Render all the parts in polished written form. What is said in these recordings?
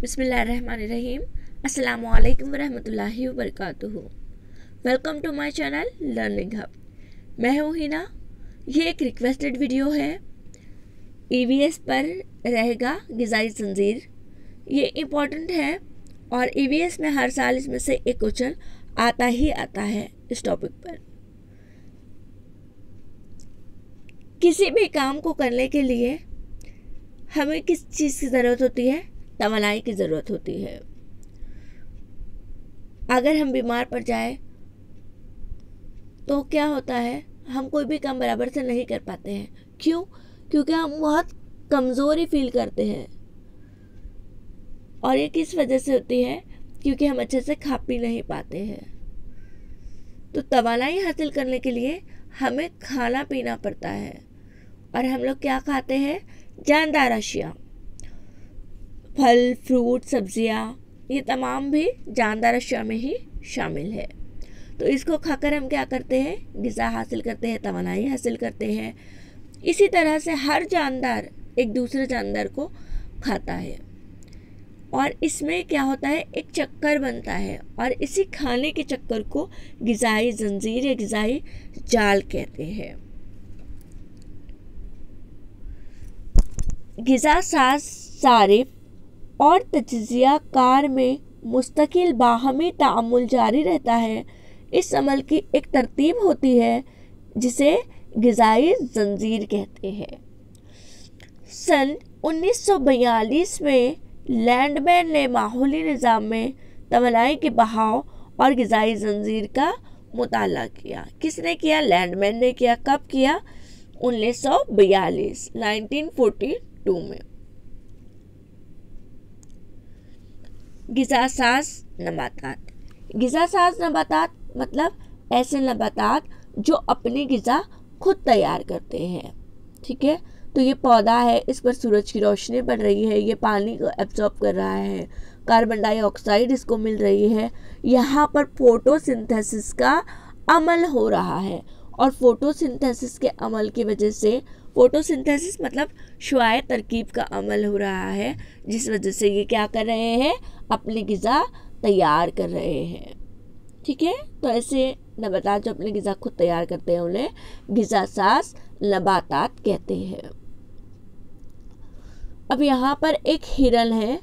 बिस्मिल्लाहिर्रहमानिर्रहीम। अस्सलामुअलैकुम वरहमतुल्लाहि वबरकातुहू। Welcome to my channel learning hub. मैं हूँ हिना। ये एक रिक्वेस्टेड वीडियो है। ईवीएस पर रहेगा ग़िज़ाई ज़ंजीर। ये इम्पॉर्टेंट है और ईवीएस में हर साल इसमें से एक क्वेश्चन आता ही आता है इस टॉपिक पर। किसी भी काम को करने के लिए हमें किस चीज़ की ज़रूरत होती है? तवानाई की ज़रूरत होती है। अगर हम बीमार पड़ जाए तो क्या होता है, हम कोई भी काम बराबर से नहीं कर पाते हैं। क्यों? क्योंकि हम बहुत कमज़ोरी फील करते हैं। और ये किस वजह से होती है? क्योंकि हम अच्छे से खा पी नहीं पाते हैं। तो तवानाई हासिल करने के लिए हमें खाना पीना पड़ता है। और हम लोग क्या खाते हैं? जानदार अशिया, फल, फ्रूट, सब्जियां, ये तमाम भी जानदार अशिया में ही शामिल है। तो इसको खाकर हम क्या करते हैं? ग़िज़ा हासिल करते हैं, तवानाई हासिल करते हैं। इसी तरह से हर जानदार एक दूसरे जानदार को खाता है और इसमें क्या होता है, एक चक्कर बनता है और इसी खाने के चक्कर को ग़िज़ाई ज़ंजीर या ग़िज़ाई जाल कहते हैं। ग़िज़ा साज सारिफ और तज्ज़िया कार में मुस्तकिल बाहमी ताअम्मुल जारी रहता है। इस अमल की एक तरतीब होती है जिसे ग़िज़ाई ज़ंजीर कहते हैं। सन 1942 में लैंडमैन ने माहौली निज़ाम में तवानाई के बहाव और ग़िज़ाई ज़ंजीर का मुताला किया। किसने किया? लैंडमैन ने किया। कब किया? 1942 में। ग़िज़ा साज नबातात। ग़िज़ा साज नबातात मतलब ऐसे नबातात जो अपनी ग़िज़ा खुद तैयार करते हैं। ठीक है, तो ये पौधा है, इस पर सूरज की रोशनी पड़ रही है, ये पानी को एब्जॉर्ब कर रहा है, कार्बन डाइऑक्साइड इसको मिल रही है। यहाँ पर फोटोसिंथेसिस का अमल हो रहा है और फोटोसिंथेसिस के अमल की वजह से, फोटोसिंथेसिस मतलब शुआए तरकीब का अमल हो रहा है, जिस वजह से ये क्या कर रहे हैं? अपनी ग़िज़ा तैयार कर रहे हैं। ठीक है, तो ऐसे नबातात जो अपनी ग़िज़ा खुद तैयार करते हैं उन्हें ग़िज़ा साज नबातात कहते हैं। अब यहाँ पर एक हिरन है।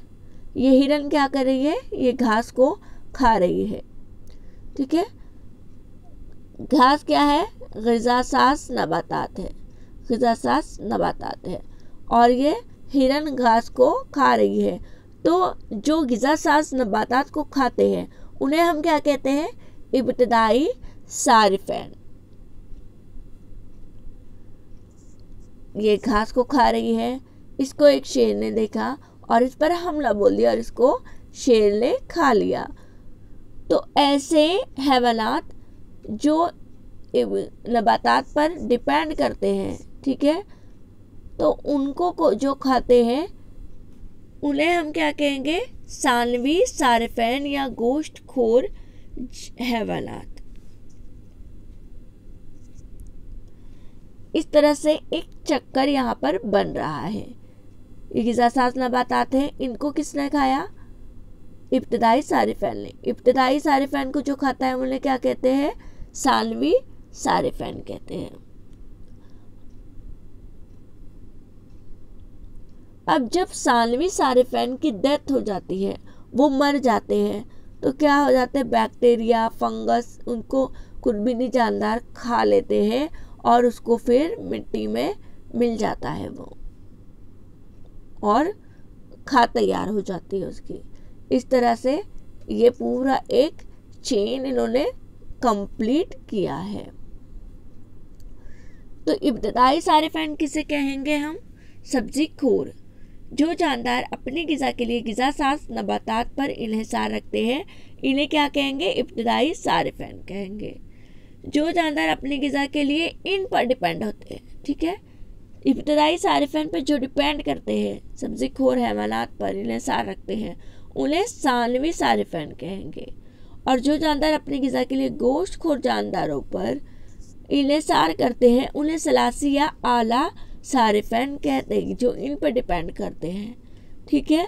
ये हिरन क्या कर रही है? ये घास को खा रही है। ठीक है, घास क्या है? ग़िज़ा साज नबातात है। ग़िज़ा साज नबातात है और ये हिरन घास को खा रही है। तो जो ग़िज़ा साज नबातात को खाते हैं उन्हें हम क्या कहते हैं? इब्तिदाई सारिफैन। ये घास को खा रही है, इसको एक शेर ने देखा और इस पर हमला बोल दिया और इसको शेर ने खा लिया। तो ऐसे हैवानात जो नबातात पर डिपेंड करते हैं, ठीक है, तो उनको जो खाते हैं उन्हें हम क्या कहेंगे? सानवी सारिफैन या गोश्त खोर हैवानात। इस तरह से एक चक्कर यहाँ पर बन रहा है। ये ग़िज़ा साज नबातात हैं, इनको किसने खाया? इब्तिदाई सारिफैन ने। इब्तिदाई सारिफैन को जो खाता है उन्हें क्या कहते हैं? सानवी सारिफैन कहते हैं। अब जब सानवी सारिफैन की डेथ हो जाती है, वो मर जाते हैं, तो क्या हो जाते हैं? बैक्टीरिया, फंगस उनको कुर्बीनी जानदार खा लेते हैं और उसको फिर मिट्टी में मिल जाता है वो और खाद तैयार हो जाती है उसकी। इस तरह से ये पूरा एक चेन इन्होंने कंप्लीट किया है। तो इब्तिदाई सारिफैन किसे कहेंगे हम? सब्जी खोर। जो जानदार अपनी ग़िज़ा के लिए ग़िज़ा साज नबातात पर इन्हिसार रखते हैं, इन्हें क्या कहेंगे? इब्तिदाई सारिफैन कहेंगे। जो जानदार अपनी ग़िज़ा के लिए इन पर डिपेंड होते हैं, ठीक है, इब्तिदाई सारिफैन पर जो डिपेंड करते हैं, सब्जी खोर हैवानात पर इन्हिसार रखते हैं, उन्हें सानवी सारिफैन कहेंगे। और जो जानदार अपनी ग़िज़ा के लिए गोश्त खोर जानदारों पर इन्हिसार करते हैं, उन्हें सलासी या आला सारिफैन कहते हैं, जो इन पर डिपेंड करते हैं। ठीक है,